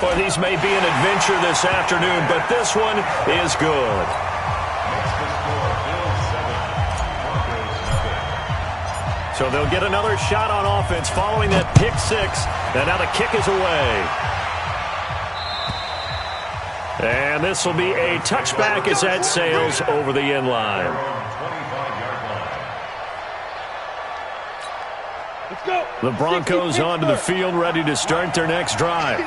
Well, these may be an adventure this afternoon, but this one is good. So they'll get another shot on offense following that pick six. And now the kick is away. And this will be a touchback as that sails over the end line. The Broncos onto the field, ready to start their next drive.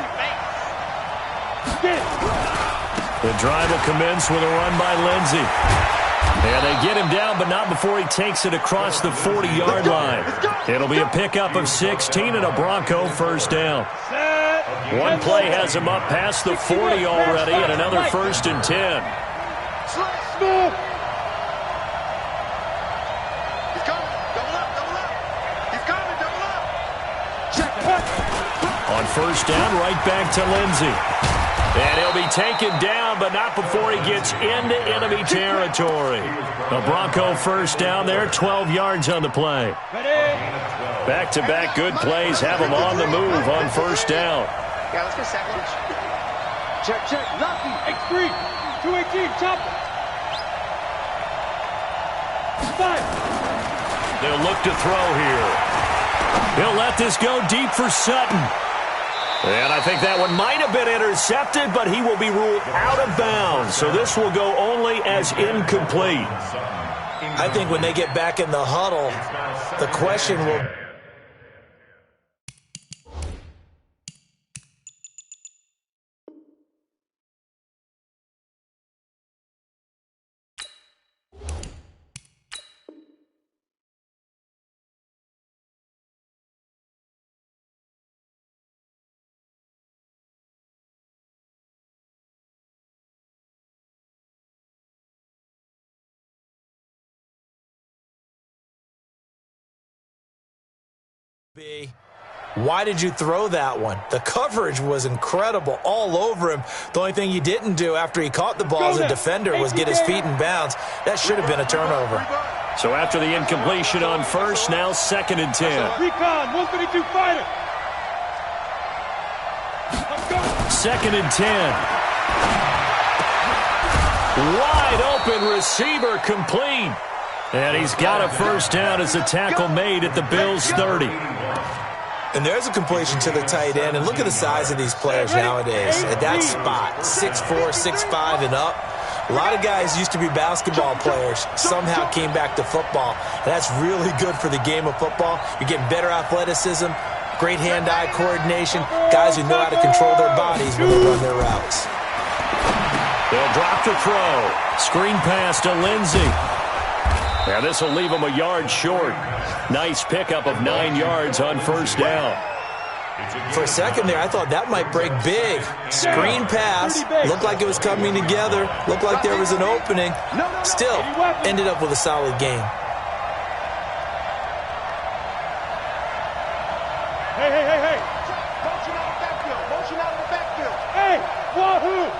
The drive will commence with a run by Lindsey. And they get him down, but not before he takes it across the 40-yard line. It'll be a pickup of 16 and a Bronco first down. One play has him up past the 40 already, and another 1st and 10. On first down, right back to Lindsey. And he'll be taken down, but not before he gets into enemy territory. The Bronco first down there, 12 yards on the play. Back-to-back good plays have him on the move on first down. Yeah, let's go second. Check. Lucky. X3. 218. Chop. 5. They'll look to throw here. He'll let this go deep for Sutton. And I think that one might have been intercepted, but he will be ruled out of bounds. So this will go only as incomplete. I think when they get back in the huddle, the question will... Why did you throw that one? The coverage was incredible all over him. The only thing he didn't do after he caught the ball as a defender was get his feet in bounds. That should have been a turnover. So after the incompletion on first, now 2nd and 10. Recon, 132 fighter. 2nd and 10. Wide open receiver complete. And he's got a first down as a tackle made at the Bills' 30. And there's a completion to the tight end. And look at the size of these players nowadays. At that spot, 6'4", 6'5", and up. A lot of guys used to be basketball players, somehow came back to football. And that's really good for the game of football. You're getting better athleticism, great hand-eye coordination, guys who know how to control their bodies when they run their routes. They'll drop to throw. Screen pass to Lindsey. And this will leave him a yard short. Nice pickup of 9 yards on first down. For a second there, I thought that might break big. Screen pass. Looked like it was coming together. Looked like there was an opening. Still, ended up with a solid game. Hey. Motion out of the backfield. Motion out of the backfield. Hey, wahoo!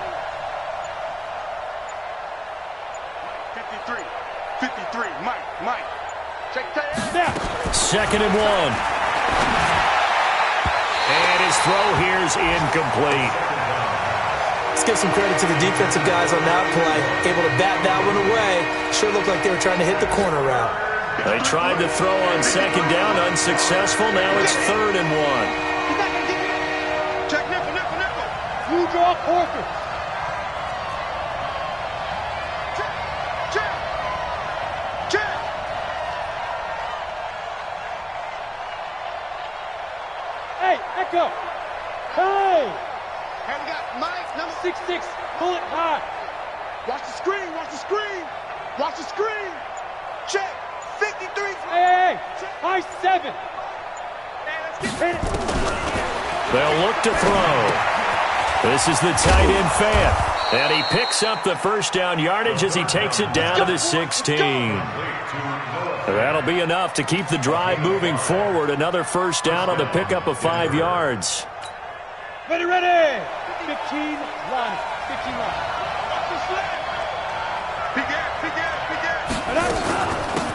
53, Mike. Check that. 2nd and 1. And his throw here is incomplete. Let's give some credit to the defensive guys on that play. Able to bat that one away. Sure looked like they were trying to hit the corner route. They tried to throw on 2nd down, unsuccessful. Now it's 3rd and 1. Check nickel. You draw Corker. Check. Hey, Echo. Hey. And we got Mike, number 6'6", pull it high. Watch the screen. Check. 53. Hey. High 7. Hit it. They'll look to throw. This is the tight end fan. And he picks up the first down yardage as he takes it down to the 16. That'll be enough to keep the drive moving forward. Another first down on the pickup of 5 yards. Ready. 15 line.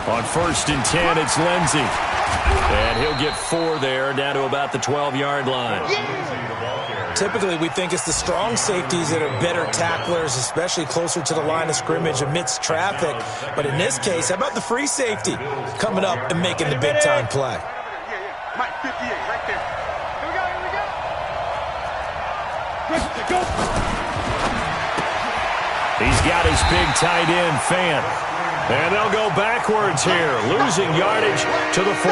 On 1st and 10, it's Lindsey. And he'll get 4 there, down to about the 12-yard line. Typically, we think it's the strong safeties that are better tacklers, especially closer to the line of scrimmage amidst traffic. But in this case, how about the free safety coming up and making the big-time play? Yeah. Mike, 58, right there. Here we go. He's got his big tight end, Fant. And they'll go backwards here, losing yardage to the 14.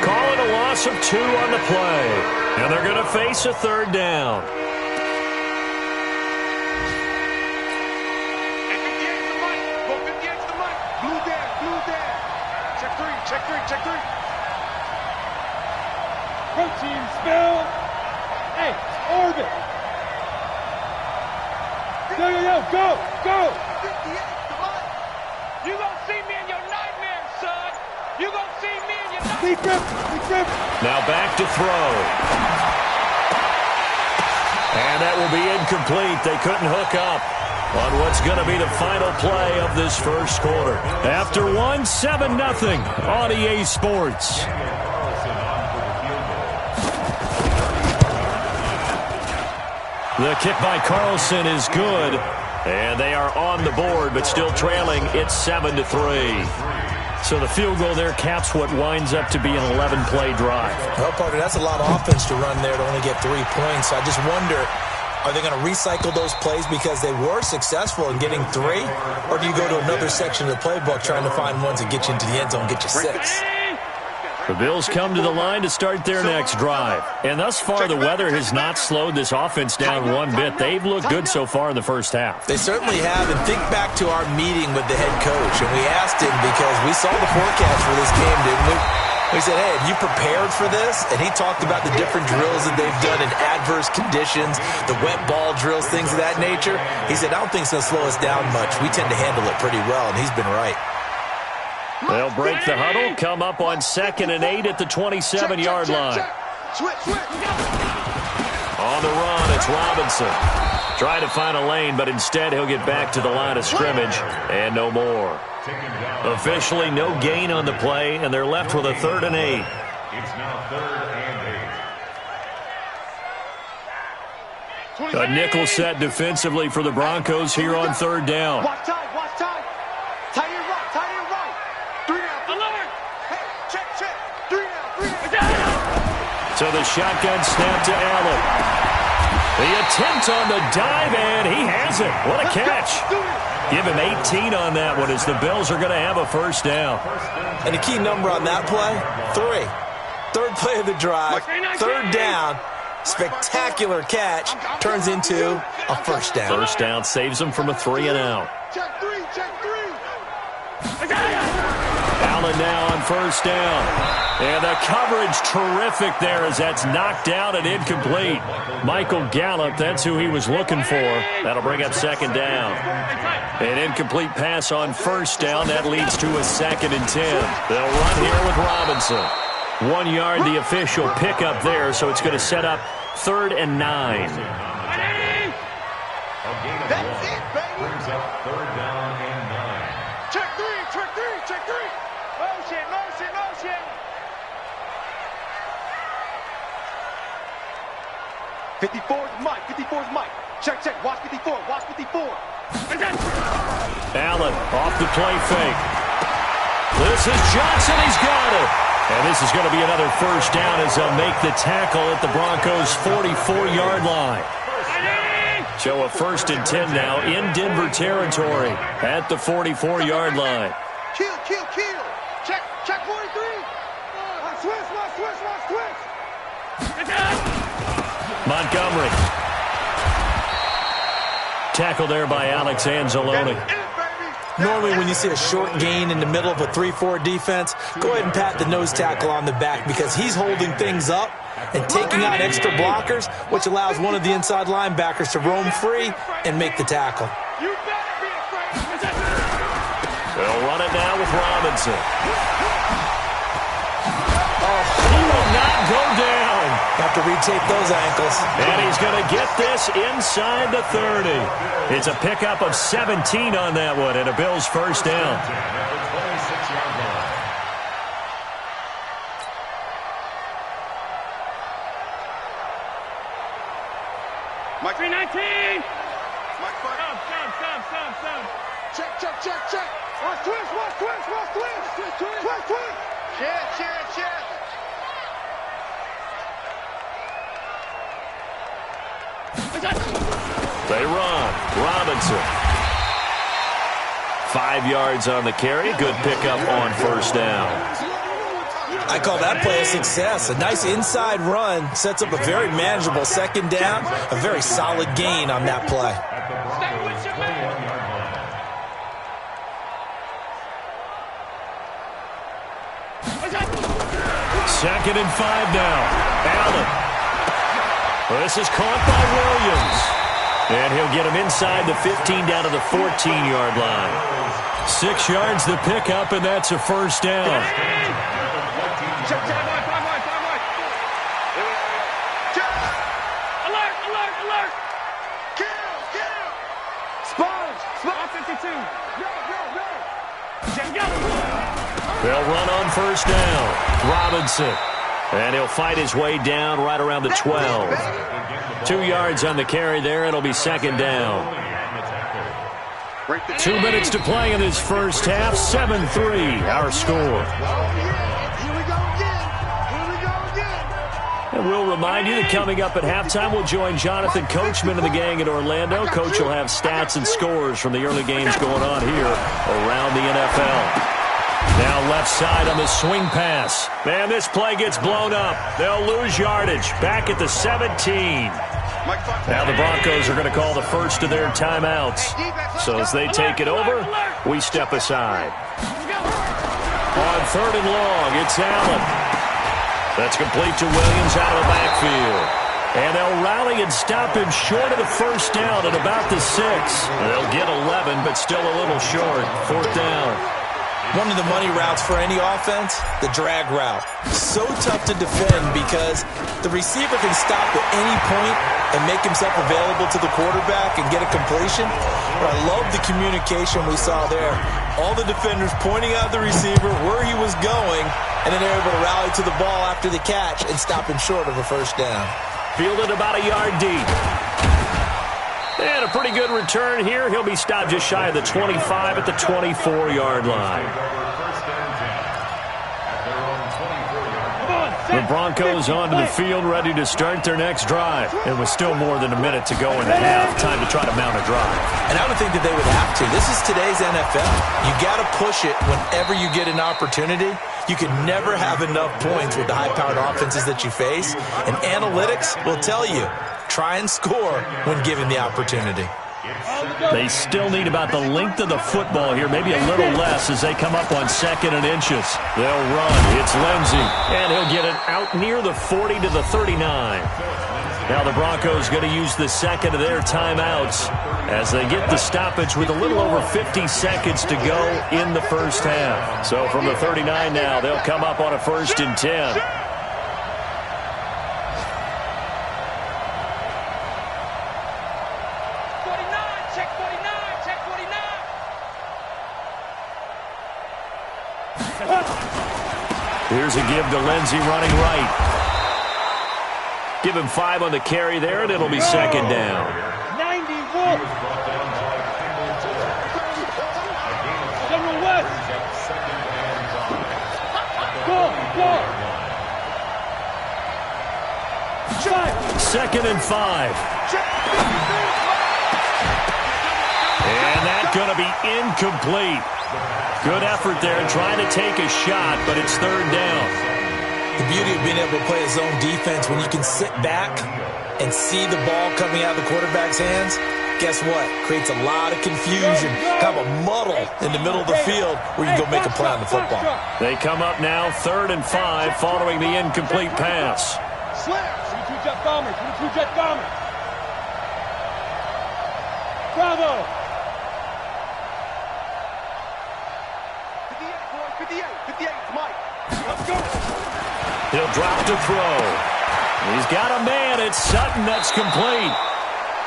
Call it a loss of 2 on the play. And they're going to face a third down. Check 3. Protein spell. Hey, orbit. Go. You gonna see me in your nightmares, son. You gonna see me in your nightmares. Big trip. Now back to throw. And that will be incomplete. They couldn't hook up on what's going to be the final play of this first quarter. After 1, 7-0 on EA Sports. The kick by Carlson is good. And they are on the board, but still trailing. It's 7-3. So the field goal there caps what winds up to be an 11-play drive. Well, partner, that's a lot of offense to run there to only get 3 points. I just wonder, are they going to recycle those plays because they were successful in getting 3? Or do you go to another section of the playbook trying to find ones that get you into the end zone and get you 6? The Bills come to the line to start their next drive. And thus far, the weather has not slowed this offense down one bit. They've looked good so far in the first half. They certainly have. And think back to our meeting with the head coach. And we asked him because we saw the forecast for this game, didn't we? We said, hey, have you prepared for this? And he talked about the different drills that they've done in adverse conditions, the wet ball drills, things of that nature. He said, I don't think it's going to slow us down much. We tend to handle it pretty well, and he's been right. They'll break the huddle, come up on 2nd and 8 at the 27-yard line. Switch. On the run, it's Robinson. Trying to find a lane, but instead he'll get back to the line of scrimmage, and no more. Officially no gain on the play, and they're left with a 3rd and 8. It's now 3rd and 8. A nickel set defensively for the Broncos here on 3rd down. Watch time. Tight end right. 3 down. Alert. Hey, check. 3 down. So the shotgun snap to Allen. The attempt on the dive, and he has it. What a catch. Give him 18 on that one as the Bills are going to have a 1st down. And the key number on that play, 3. 3rd play of the drive, 3rd down. Spectacular catch turns into a 1st down. 1st down saves them from a 3 and out. Check 3. Allen now on 1st down. And the coverage terrific there as that's knocked down and incomplete. Michael Gallup, that's who he was looking for. That'll bring up 2nd down. An incomplete pass on 1st down. That leads to a 2nd and 10. They'll run here with Robinson. 1 yard, the official pickup there, so it's going to set up 3rd and 9. That's it, baby. Brings up 3rd down and 9. Check 3. Motion. 54's Mike. Check. Watch 54. Allen off the play fake. This is Johnson. He's got it. And this is going to be another 1st down as they'll make the tackle at the Broncos' 44-yard line. So a 1st and 10 now in Denver territory at the 44-yard line. Kill. Check 43. Switch. Montgomery. Tackle there by Alex Anzalone. Normally when you see a short gain in the middle of a 3-4 defense, go ahead and pat the nose tackle on the back because he's holding things up and taking out extra blockers, which allows one of the inside linebackers to roam free and make the tackle. You better be afraid. They'll run it now with Robinson. He will not go down. Have to retake those ankles. And he's going to get this inside the 30. It's a pickup of 17 on that one and a Bills 1st down. Mike 319. Mike, fuck. Sub. Check. Watch twist. Check. They run. Robinson. 5 yards on the carry. Good pickup on first down. I call that play a success. A nice inside run sets up a very manageable second down. A very solid gain on that play. Second and 5 now. Allen. This is caught by Williams. And he'll get him inside the 15 down to the 14-yard line. 6 yards the pickup, and that's a first down. Check. Alert. Kill. Sponge. 52. They'll run on first down. Robinson. And he'll fight his way down right around the 12. 2 yards on the carry there. It'll be second down. 2 minutes to play in this first half. 7-3, our score. Here we go again. And we'll remind you that coming up at halftime, we'll join Jonathan Coachman and the gang in Orlando. Coach will have stats and scores from the early games going on here around the NFL. Now left side on the swing pass. Man, this play gets blown up. They'll lose yardage. Back at the 17. Now the Broncos are going to call the first of their timeouts. So as they take it over, we step aside. On third and long, it's Allen. That's complete to Williams out of the backfield. And they'll rally and stop him short of the first down at about the 6. They'll get 11, but still a little short. Fourth down. One of the money routes for any offense, the drag route. So tough to defend because the receiver can stop at any point and make himself available to the quarterback and get a completion. But I love the communication we saw there. All the defenders pointing out the receiver, where he was going, and then they're able to rally to the ball after the catch and stop him short of a first down. Fielded about a yard deep. And a pretty good return here. He'll be stopped just shy of the 25 at the 24-yard line. The Broncos onto the field, ready to start their next drive. And with still more than a minute to go in the half, time to try to mount a drive. And I would think that they would have to. This is today's NFL. You got to push it whenever you get an opportunity. You can never have enough points with the high-powered offenses that you face. And analytics will tell you, try and score when given the opportunity. They still need about the length of the football here, maybe a little less as they come up on second and inches. They'll run. It's Lindsey, and he'll get it out near the 40 to the 39. Now the Broncos going to use the second of their timeouts as they get the stoppage with a little over 50 seconds to go in the first half. So from the 39 now, they'll come up on a 1st and 10. Here's a give to Lindsey running right. Give him 5 on the carry there, and it'll be second down. 90 Wolf. General West. Go. Second and 5. And that's going to be incomplete. Good effort there trying to take a shot, but it's third down. The beauty of being able to play a zone defense when you can sit back and see the ball coming out of the quarterback's hands, guess what? Creates a lot of confusion, kind of a muddle in the middle of the field where you can go make a play on the football. They come up now 3rd and 5 following the incomplete pass. Jet bombers. Bravo. 58, it's Mike. Let's go. He'll drop to throw. He's got a man. It's Sutton. That's complete.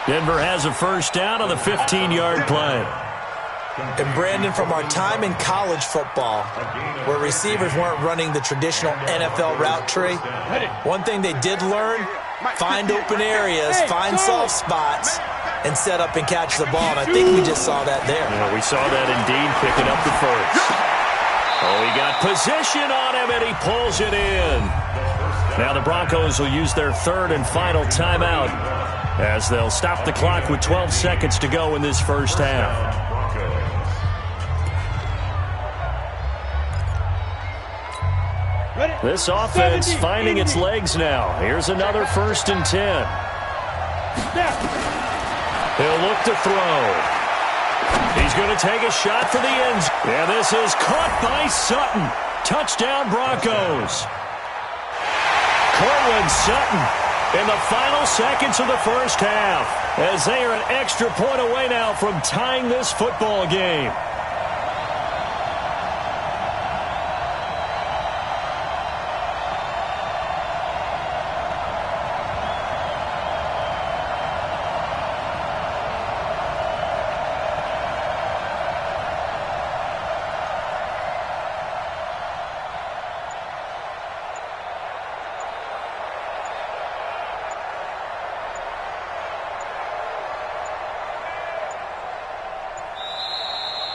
Denver has a first down on the 15-yard play. And Brandon, from our time in college football, where receivers weren't running the traditional NFL route tree, one thing they did learn, find open areas, find soft spots, and set up and catch the ball. And I think we just saw that there. Yeah, we saw that indeed, picking up the first. Oh, he got position on him, and he pulls it in. Now the Broncos will use their third and final timeout as they'll stop the clock with 12 seconds to go in this first half. This offense finding its legs now. Here's another 1st and 10. He'll look to throw. He's going to take a shot for the end. And this is caught by Sutton. Touchdown Broncos. Cortland Sutton in the final seconds of the first half, as they are an extra point away now from tying this football game.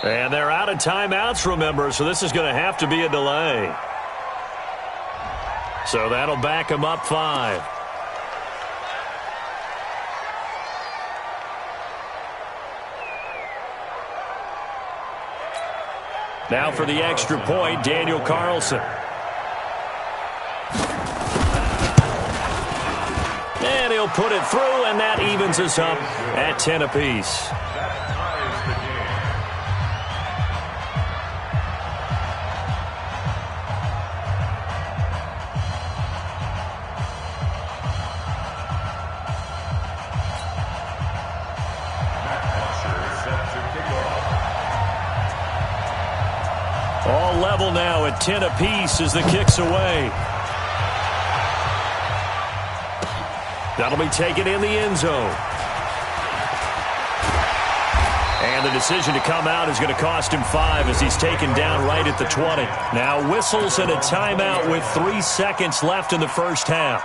And they're out of timeouts, remember, so this is going to have to be a delay. So that'll back them up 5. Now for the extra point, Daniel Carlson. And he'll put it through, and that evens us up at 10 apiece. All level now at 10 apiece as the kick's away. That'll be taken in the end zone. And the decision to come out is going to cost him 5 as he's taken down right at the 20. Now whistles and a timeout with 3 seconds left in the first half.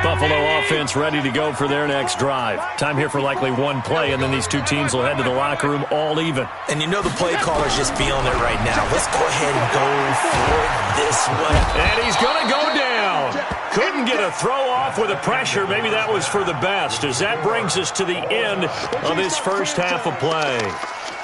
Buffalo offense ready to go for their next drive. Time here for likely one play, and then these two teams will head to the locker room all even. And you know the play caller's just feeling it right now. Let's go ahead and go for this one. And he's going to go down. Couldn't get a throw off with the pressure. Maybe that was for the best, as that brings us to the end of this first half of play.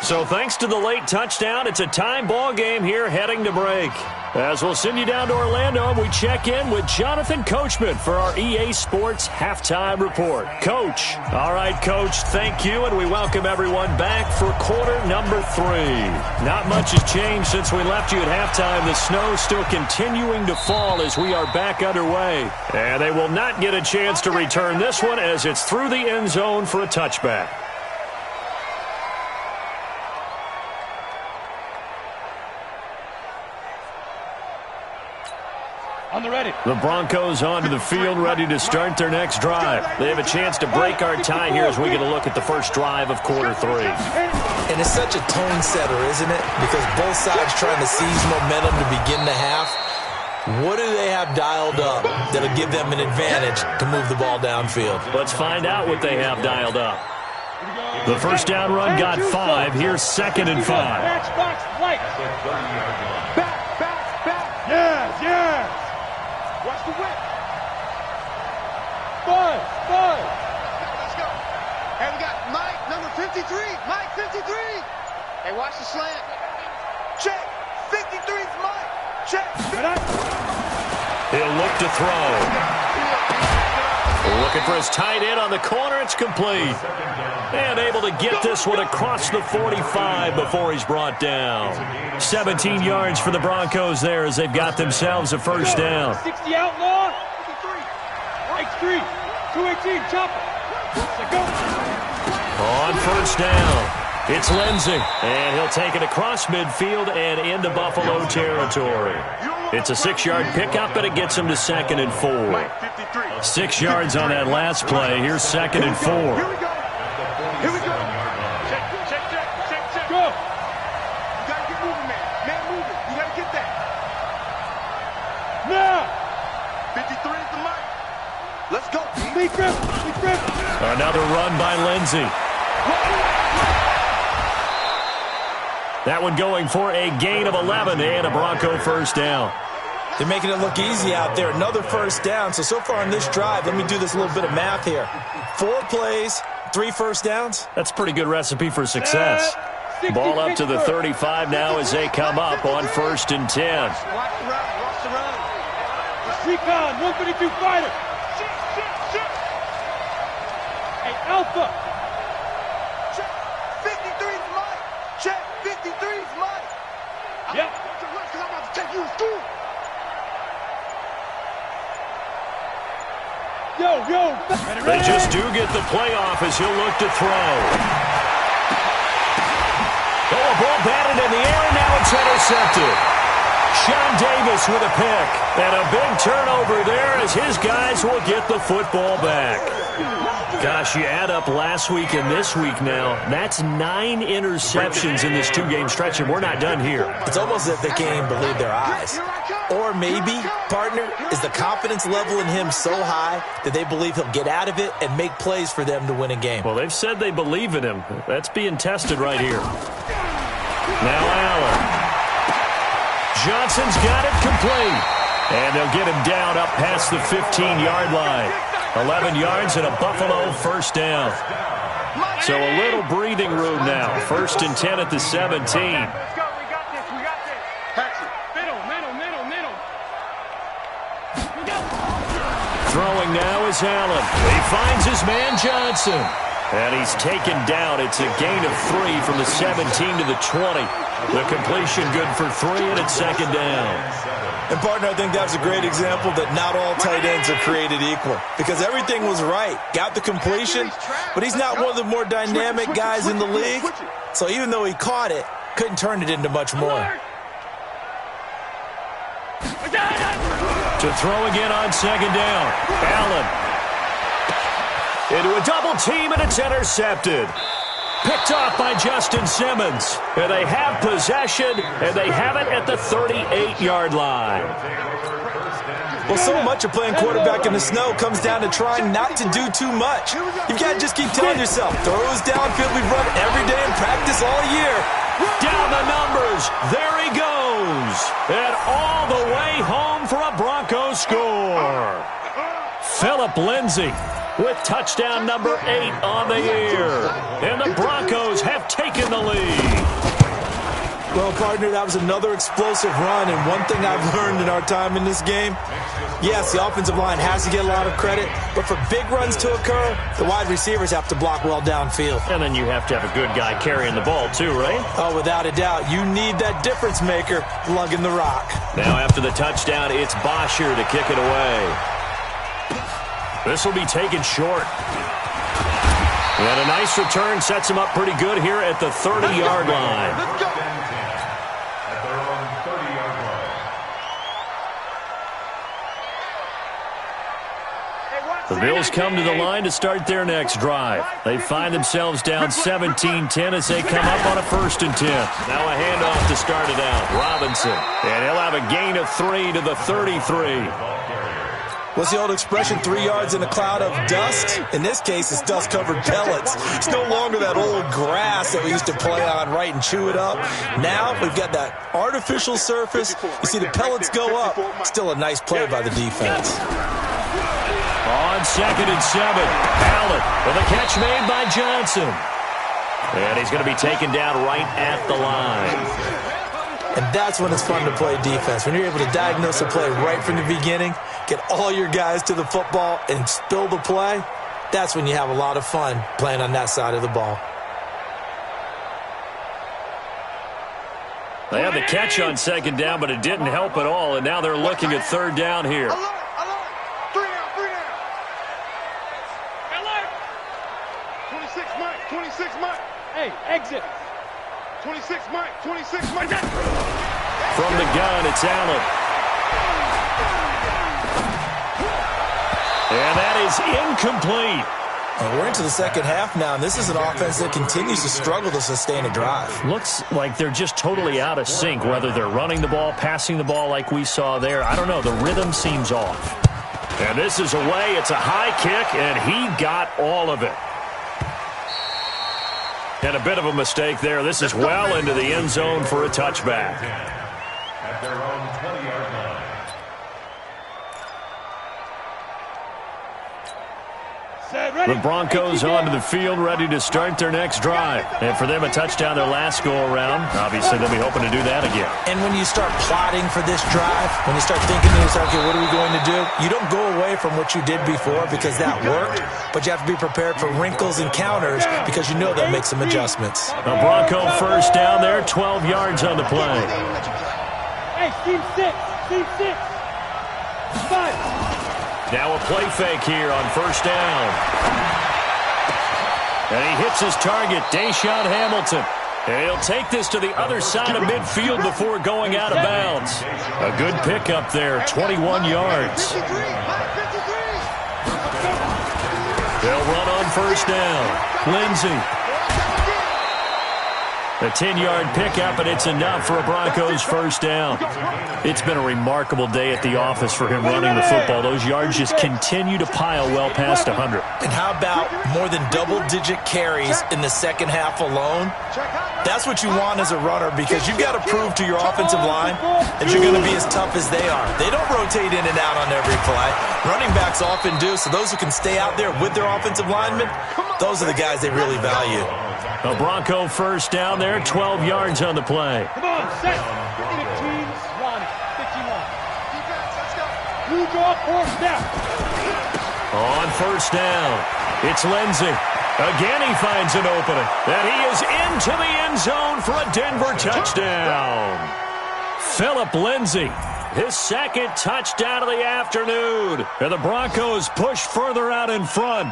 So thanks to the late touchdown, it's a time ball game here heading to break. As we'll send you down to Orlando, and we check in with Jonathan Coachman for our EA Sports Halftime Report. Coach. All right, Coach, thank you, and we welcome everyone back for quarter number 3. Not much has changed since we left you at halftime. The snow still continuing to fall as we are back underway. And they will not get a chance to return this one as it's through the end zone for a touchback. On the ready. The Broncos onto the field, ready to start their next drive. They have a chance to break our tie here as we get a look at the first drive of quarter 3. And it's such a tone setter, isn't it? Because both sides trying to seize momentum to begin the half. What do they have dialed up that'll give them an advantage to move the ball downfield? Let's find out what they have dialed up. The first down run got 5. Here's 2nd and 5. Box, right. Back. Yes. Watch the whip. 5. Let's go. Hey, we got Mike, number 53. Mike, 53. Hey, watch the slant. Check. 53's Mike. Check. He'll look to throw. Looking for his tight end on the corner. It's complete. And able to get this one across the 45 before he's brought down. 17 yards for the Broncos there as they've got themselves a first down. 60 outlaw. 53. Right 3. 218. Chopper. Let's go. On first down, it's Lindsey. And he'll take it across midfield and into Buffalo territory. It's a 6-yard pickup, but it gets him to 2nd and 4. 6 yards on that last play. Here's 2nd and 4. Here we go. 53 is the mic. Let's go. Another run by Lindsey. That one going for a gain of 11 and a Bronco first down. They're making it look easy out there. Another first down. So far on this drive, let me do this little bit of math here. 4 plays, 3 first downs. That's a pretty good recipe for success. Ball up to the 35 now as they come up on 1st and 10. Watch the run. Recon, 152 fighter. Hey, Alpha. Check. 53's Mike. Check. 53's Mike. Yep. I'm about to take you to school. Yo. They just do get the playoff as he'll look to throw. Oh, a ball batted in the air, and now it's intercepted. Sean Davis with a pick. And a big turnover there as his guys will get the football back. Gosh, you add up last week and this week now. That's 9 interceptions in this 2-game stretch, and we're not done here. It's almost as if they can't even believe their eyes. Or maybe, partner, is the confidence level in him so high that they believe he'll get out of it and make plays for them to win a game. Well, they've said they believe in him. That's being tested right here. Now Allen. Johnson's got it complete. And they'll get him down up past the 15-yard line. 11 yards and a Buffalo first down. So a little breathing room now. 1st and 10 at the 17. Let's go. We got this. Middle. Throwing now is Allen. He finds his man Johnson. And he's taken down. It's a gain of 3 from the 17 to the 20. The completion good for 3, and it's 2nd down. And, partner, I think that was a great example that not all tight ends are created equal. Because everything was right. Got the completion, but he's not one of the more dynamic guys in the league. So even though he caught it, couldn't turn it into much more. To throw again on 2nd down. Allen. Into a double team, and it's intercepted. Picked off by Justin Simmons. And they have possession, and they have it at the 38-yard line. Well, so much of playing quarterback in the snow comes down to trying not to do too much. You've got to just keep telling yourself, throws downfield we've run every day in practice all year. Down the numbers. There he goes. And all the way home for a Bronco score. Phillip Lindsay with touchdown number 8 on the year. And the Broncos have taken the lead. Well, partner, that was another explosive run, and one thing I've learned in our time in this game, yes, the offensive line has to get a lot of credit, but for big runs to occur, the wide receivers have to block well downfield. And then you have to have a good guy carrying the ball too, right? Oh, without a doubt. You need that difference maker lugging the rock. Now after the touchdown, it's Bosher to kick it away. This will be taken short. And a nice return sets him up pretty good here at the 30-yard line. Let's go. The Bills come to the line to start their next drive. They find themselves down 17-10 as they come up on a 1st and 10. Now a handoff to start it out. Robinson. And he'll have a gain of 3 to the 33. What's the old expression, 3 yards in a cloud of dust? In this case, it's dust-covered pellets. It's no longer that old grass that we used to play on, right, and chew it up. Now we've got that artificial surface. You see the pellets go up. Still a nice play by the defense. On 2nd and 7, Allen with a catch made by Johnson. And he's going to be taken down right at the line. And that's when it's fun to play defense. When you're able to diagnose a play right from the beginning, get all your guys to the football, and spill the play, that's when you have a lot of fun playing on that side of the ball. They had the catch on 2nd down, but it didn't help at all, and now they're looking at 3rd down here. Alert. 3 down. 26 Mike. Hey, exit. 26 Mike. From the gun, it's Allen. And that is incomplete. And we're into the second half now, and this is an offense that continues to struggle to sustain a drive. Looks like they're just totally out of sync, whether they're running the ball, passing the ball like we saw there. I don't know. The rhythm seems off. And this is away. It's a high kick, and he got all of it. And a bit of a mistake there. This is well into the end zone for a touchback. At their own 20-yard line. The Broncos onto the field, ready to start their next drive. And for them, a touchdown their last go-around. Obviously, they'll be hoping to do that again. And when you start plotting for this drive, when you start thinking to yourself, okay, what are we going to do? You don't go away from what you did before because that worked, but you have to be prepared for wrinkles and counters because you know they'll make some adjustments. A Bronco first down there, 12 yards on the play. Hey, team 6. 5. Now a play fake here on first down. And he hits his target, Deshaun Hamilton. And he'll take this to the other side of midfield before going out of bounds. A good pickup there, 21 yards. They'll run on first down. Lindsey. A 10-yard pickup, and it's enough for a Broncos first down. It's been a remarkable day at the office for him running the football. Those yards just continue to pile well past 100. And how about more than double-digit carries in the second half alone? That's what you want as a runner because you've got to prove to your offensive line that you're going to be as tough as they are. They don't rotate in and out on every play. Running backs often do, so those who can stay out there with their offensive linemen, those are the guys they really value. A Bronco first down there, 12 yards on the play. Come on, set. 15, 51. Defense, let's go. Blue draw, fourth down. On first down, it's Lindsey. Again, he finds an opening. And he is into the end zone for a Denver touchdown. Phillip Lindsey, his second touchdown of the afternoon. And the Broncos push further out in front.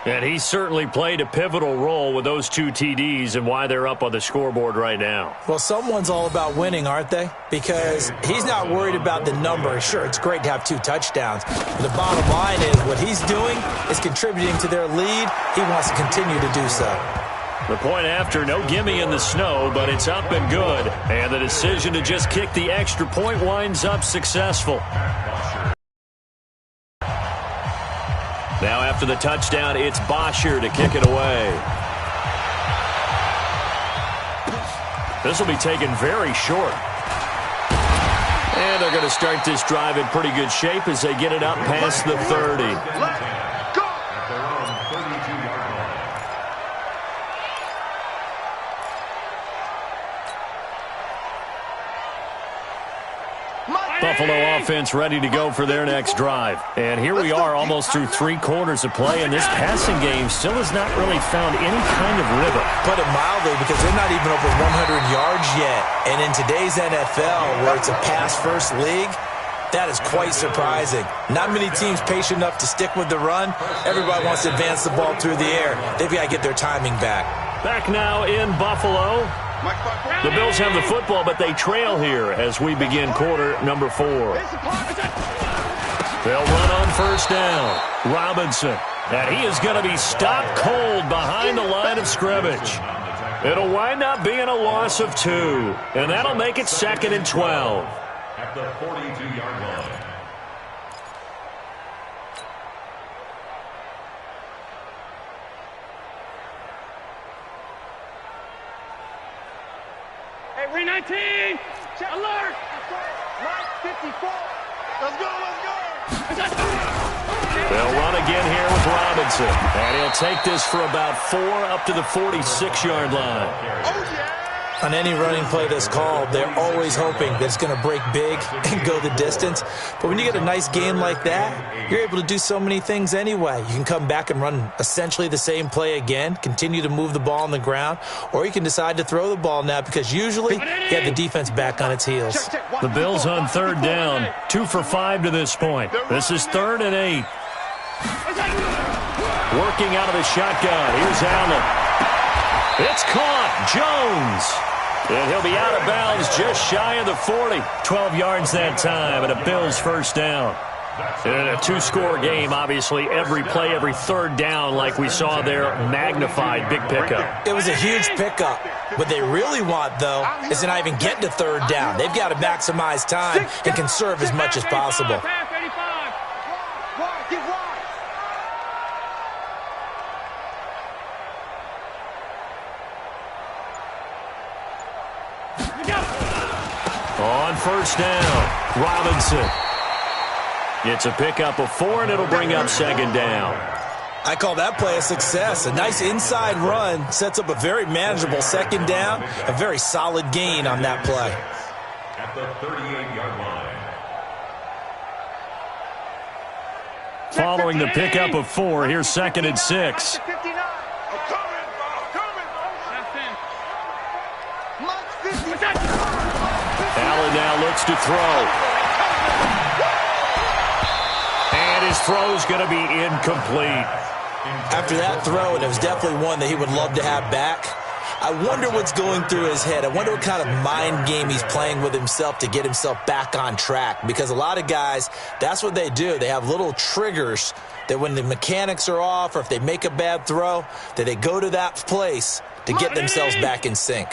And he certainly played a pivotal role with those two TDs and why they're up on the scoreboard right now. Well, someone's all about winning, aren't they? Because he's not worried about the number. Sure, it's great to have 2 touchdowns. But the bottom line is what he's doing is contributing to their lead. He wants to continue to do so. The point after, no gimme in the snow, but it's up and good. And the decision to just kick the extra point winds up successful. Now after the touchdown, it's Bosher to kick it away. This will be taken very short. And they're going to start this drive in pretty good shape as they get it up past the 30. Buffalo offense ready to go for their next drive. And here we are almost through 3 quarters of play, and this passing game still has not really found any kind of rhythm. Put it mildly, because they're not even over 100 yards yet. And in today's NFL, where it's a pass-first league, that is quite surprising. Not many teams patient enough to stick with the run. Everybody wants to advance the ball through the air. They've got to get their timing back. Back now in Buffalo. The Bills have the football, but they trail here as we begin quarter number 4. They'll run on first down. Robinson. And he is going to be stopped cold behind the line of scrimmage. It'll wind up being a loss of 2. And that'll make it 2nd and 12. At the 42-yard line. Hey, Ring 19. Alert. Mike 54. Let's go. They'll run again here with Robinson. And he'll take this for about 4 up to the 46-yard line. Oh, yeah. On any running play that's called, they're always hoping that it's going to break big and go the distance. But when you get a nice game like that, you're able to do so many things anyway. You can come back and run essentially the same play again, continue to move the ball on the ground, or you can decide to throw the ball now because usually you have the defense back on its heels. The Bills on 3rd down, 2 for 5 to this point. This is 3rd and 8. Working out of the shotgun. Here's Allen. It's caught. Jones. And he'll be out of bounds just shy of the 40. 12 yards that time, and a Bills first down. And in a 2-score game, obviously, every play, every 3rd down, like we saw there, magnified big pickup. It was a huge pickup. What they really want, though, is to not even get to 3rd down. They've got to maximize time and conserve as much as possible. Get wide. On first down, Robinson. It's a pickup of 4, and it'll bring up second down. I call that play a success. A nice inside run sets up a very manageable second down, a very solid gain on that play. At the 38-yard line. Following the pickup of 4, here's second and 6. Allen now looks to throw. And his throw's going to be incomplete. After that throw, and it was definitely one that he would love to have back, I wonder what's going through his head. I wonder what kind of mind game he's playing with himself to get himself back on track. Because a lot of guys, that's what they do. They have little triggers that when the mechanics are off or if they make a bad throw, that they go to that place to get themselves back in sync.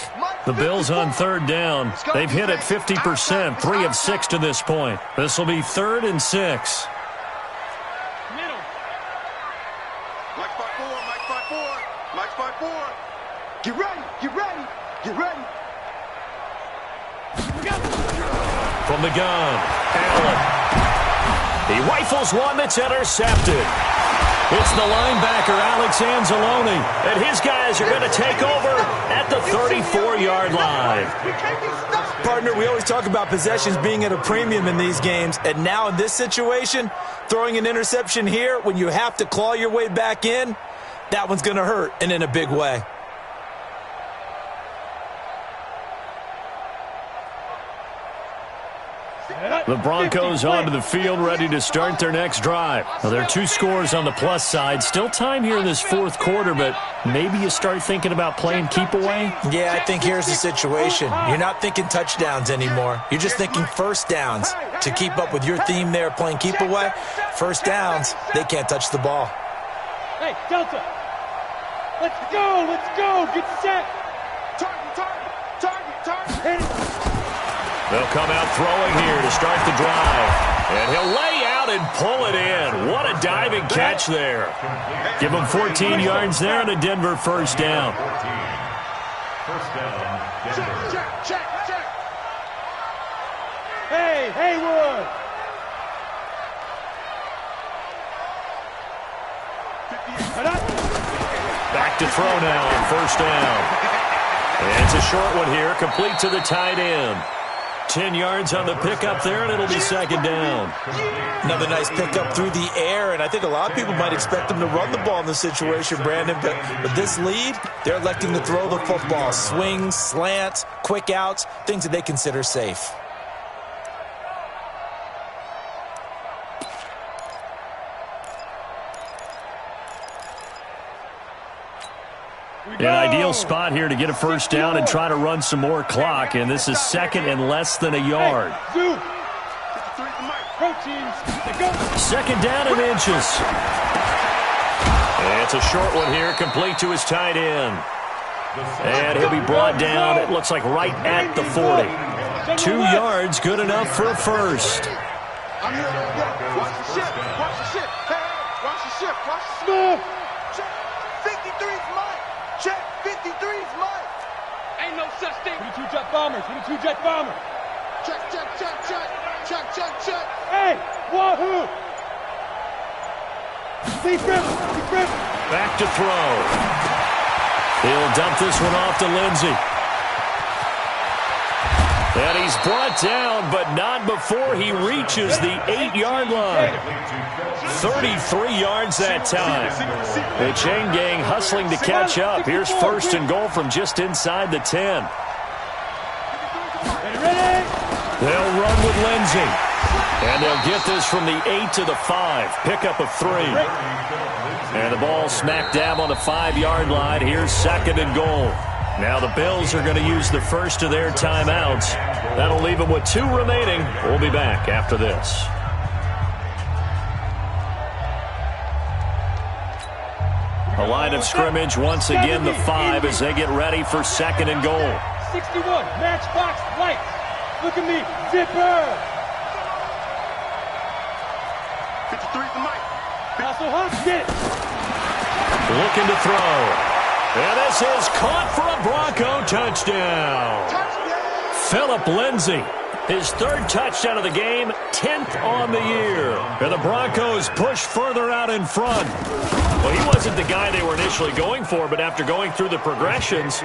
The Bills on third down. They've hit it 50%, 3 of 6 to this point. This will be 3rd and 6. Mike 5-4, Mike 5-4, Mike 5-4. Get ready, get ready, get ready. From the gun, Allen. He rifles one that's intercepted. It's the linebacker, Alex Anzalone, and his guys are going to take over at the 34-yard line. Partner, we always talk about possessions being at a premium in these games, and now in this situation, throwing an interception here when you have to claw your way back in, that one's going to hurt, and in a big way. The Broncos onto the field, ready to start their next drive. Now, there are 2 scores on the plus side. Still time here in this 4th quarter, but maybe you start thinking about playing keep away? Yeah, I think here's the situation. You're not thinking touchdowns anymore. You're just thinking first downs. To keep up with your theme there, playing keep away, first downs, they can't touch the ball. Hey, Delta. Let's go, get set. Target. Hit it. They'll come out throwing here to start the drive. And he'll lay out and pull it in. What a diving catch there. Give him 14 yards there and a Denver first down. First down, Denver. Check. Hey, Haywood. Back to throw now on first down. And it's a short one here, complete to the tight end. 10 yards on the pickup there, and it'll be second down. Another nice pickup through the air, and I think a lot of people might expect them to run the ball in this situation, Brandon, but with this lead, they're electing to throw the football. Swings, slants, quick outs, things that they consider safe. An ideal spot here to get a first down and try to run some more clock, and this is second and less than a yard. Second down and inches. And it's a short one here, complete to his tight end. And he'll be brought down, it looks like right at the 40. 2 yards, good enough for a first. I'm here. Watch the ship. Hey, watch the ship. Check. 53's mine. Check. 53's mine. Ain't no such thing. 22 jet bombers. Check. Hey, wahoo. Deep river. Back to throw. He'll dump this one off to Lindsey. And he's brought down, but not before he reaches the 8-yard line. 33 yards that time. The chain gang hustling to catch up. Here's first and goal from just inside the 10. They'll run with Lindsey. And they'll get this from the 8 to the 5. Pickup of 3. And the ball smack dab on the 5-yard line. Here's second and goal. Now the Bills are going to use the first of their timeouts. That'll leave them with 2 remaining. We'll be back after this. A line of scrimmage once again, the 5 as they get ready for second and goal. 61, matchbox lights. Look at me, zipper. 53's the mic. Looking to throw. And this is caught for a Bronco touchdown. Philip Lindsay, his third touchdown of the game, 10th on the year. And the Broncos push further out in front. Well, he wasn't the guy they were initially going for, but after going through the progressions,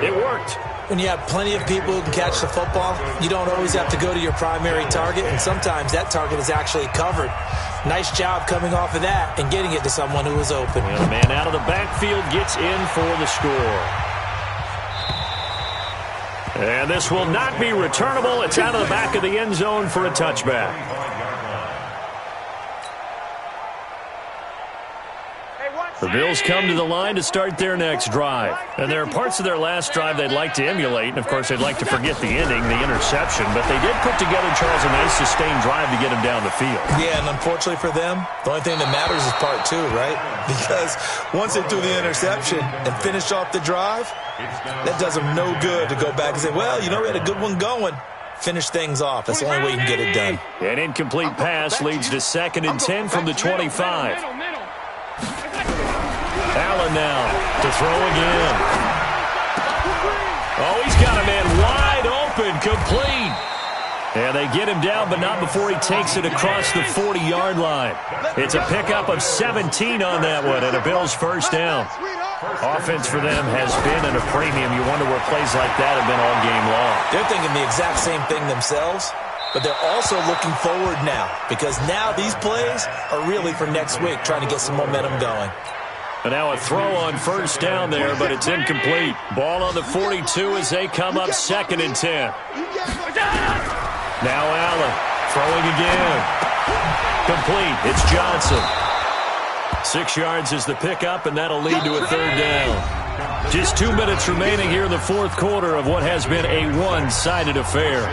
it worked. When you have plenty of people who can catch the football, you don't always have to go to your primary target, and sometimes that target is actually covered. Nice job coming off of that and getting it to someone who was open. And the man out of the backfield gets in for the score. And this will not be returnable. It's out of the back of the end zone for a touchback. The Bills come to the line to start their next drive. And there are parts of their last drive they'd like to emulate. And, of course, they'd like to forget the ending, the interception. But they did put together, Charles, a nice sustained drive to get him down the field. Yeah, and unfortunately for them, the only thing that matters is part two, right? Because once they threw the interception and finished off the drive, that does them no good to go back and say, well, you know, we had a good one going. Finish things off. That's the only way you can get it done. An incomplete pass leads to 2nd and 10 from the 25. Allen now to throw again. Oh, he's got a man wide open, complete. And they get him down, but not before he takes it across the 40-yard line. It's a pickup of 17 on that one, and a Bills first down. Offense for them has been at a premium. You wonder where plays like that have been all game long. They're thinking the exact same thing themselves, but they're also looking forward now, because now these plays are really for next week, trying to get some momentum going. And now a throw on first down there, but it's incomplete. Ball on the 42 as they come up 2nd and 10. Now Allen throwing again. Complete. It's Johnson. 6 yards is the pickup, and that'll lead to a 3rd down. Just 2 minutes remaining here in the 4th quarter of what has been a one-sided affair.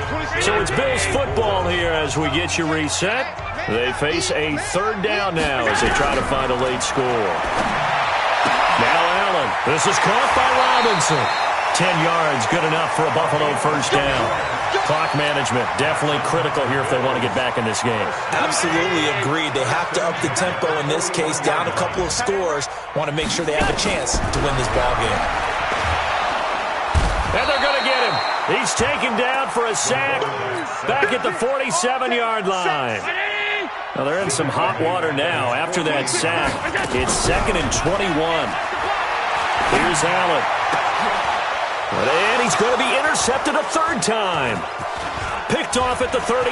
So it's Bills football here as we get you reset. They face a 3rd down now as they try to find a late score. Now Allen. This is caught by Robinson. 10 yards, good enough for a Buffalo first down. Clock management, definitely critical here if they want to get back in this game. Absolutely agreed. They have to up the tempo in this case, down a couple of scores. Want to make sure they have a chance to win this ball game. And they're going to get him. He's taken down for a sack back at the 47-yard line. Well, they're in some hot water now after that sack. It's 2nd and 21. Here's Allen. And he's going to be intercepted a 3rd time. Picked off at the 38.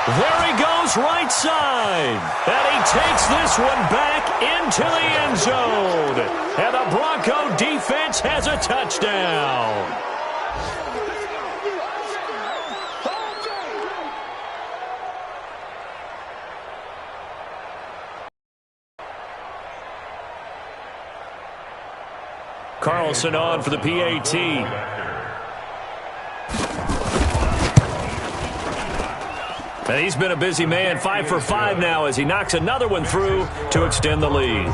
There he goes right side. And he takes this one back into the end zone. And the Bronco defense has a touchdown. Carlson on for the PAT. And he's been a busy man, 5 for 5 now as he knocks another one through to extend the lead.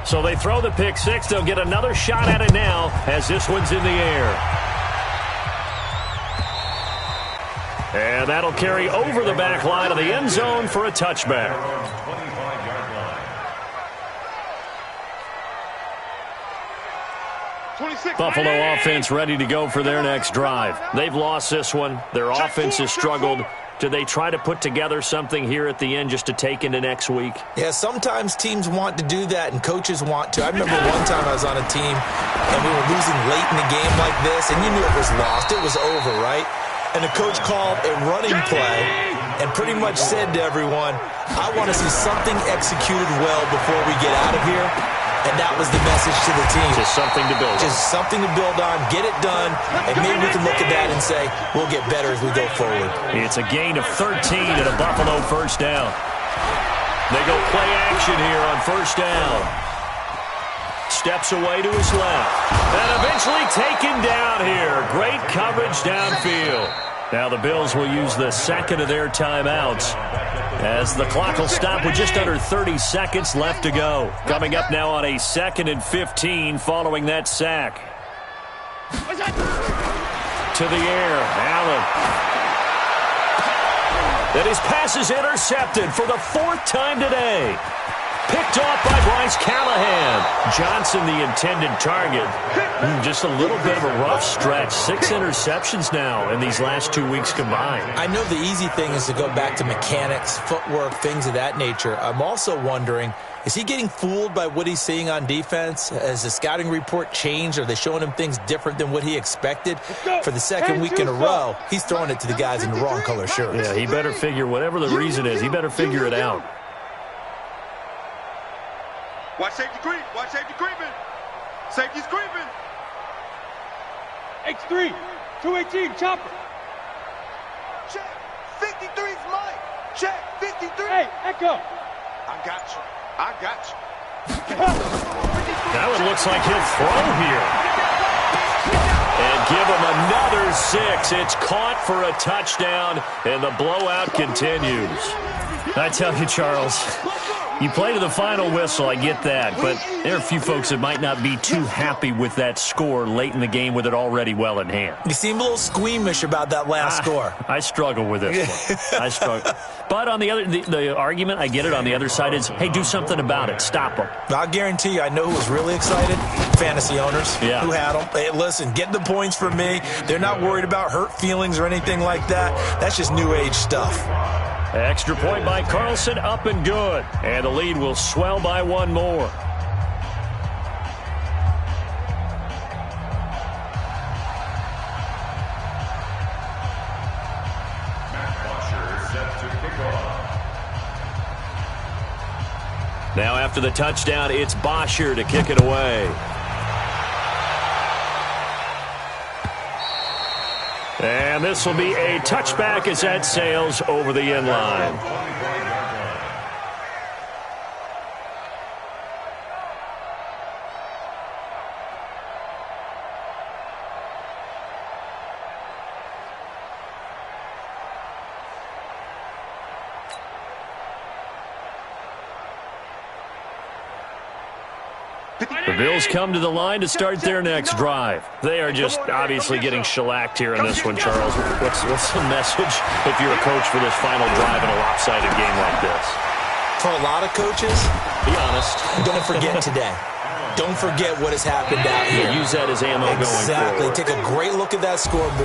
So they throw the pick six. They'll get another shot at it now as this one's in the air. And that'll carry over the back line of the end zone for a touchback. Buffalo offense ready to go for their next drive. They've lost this one. Their offense has struggled. Do they try to put together something here at the end just to take into next week? Yeah, sometimes teams want to do that and coaches want to. I remember one time I was on a team and we were losing late in the game like this and you knew it was lost. It was over, right? And the coach called a running play and pretty much said to everyone, I want to see something executed well before we get out of here. And that was the message to the team. Just something to build on. Just something to build on, get it done, and maybe we can look at that and say, we'll get better as we go forward. It's a gain of 13 and a Buffalo first down. They go play action here on first down. Steps away to his left. And eventually taken down here. Great coverage downfield. Now the Bills will use the second of their timeouts as the clock will stop with just under 30 seconds left to go. Coming up now on a 2nd and 15 following that sack. To the air, Allen. And his pass is intercepted for the 4th time today. Picked off by Bryce Callahan. Johnson, the intended target. Just a little bit of a rough stretch. 6 interceptions now in these last 2 weeks combined. I know the easy thing is to go back to mechanics, footwork, things of that nature. I'm also wondering, is he getting fooled by what he's seeing on defense? Has the scouting report changed? Are they showing him things different than what he expected? For the second week in a row, he's throwing it to the guys in the wrong color shirts. Yeah, he better figure, whatever the reason is, he better figure it out. Watch safety creep. Watch safety creeping. Safety's creeping. X3, 218, chopper. Check. 53's Mike. Check. 53. Hey, Echo. I got you. I got you. That one looks like he'll throw here. And give him another 6. It's caught for a touchdown, and the blowout continues. I tell you, Charles, you play to the final whistle, I get that, but there are a few folks that might not be too happy with that score late in the game with it already well in hand. You seem a little squeamish about that last score. I struggle with this one. I struggle. But on the argument, I get it, on the other side is, hey, do something about it. Stop them. I'll guarantee you, I know who was really excited. Fantasy owners who had them. Hey, listen, get the points for me. They're not worried about hurt feelings or anything like that. That's just new age stuff. Extra point by Carlson, up and good. And the lead will swell by one more. Now after the touchdown, it's Bosher to kick it away. And this will be a touchback as that sails over the end line. The Bills come to the line to start their next drive. They are just obviously getting shellacked here in this one, Charles. What's the message if you're a coach for this final drive in a lopsided game like this? For a lot of coaches, be honest. Don't forget today. Don't forget what has happened out here. Use that as ammo going forward. Exactly. Take a great look at that scoreboard.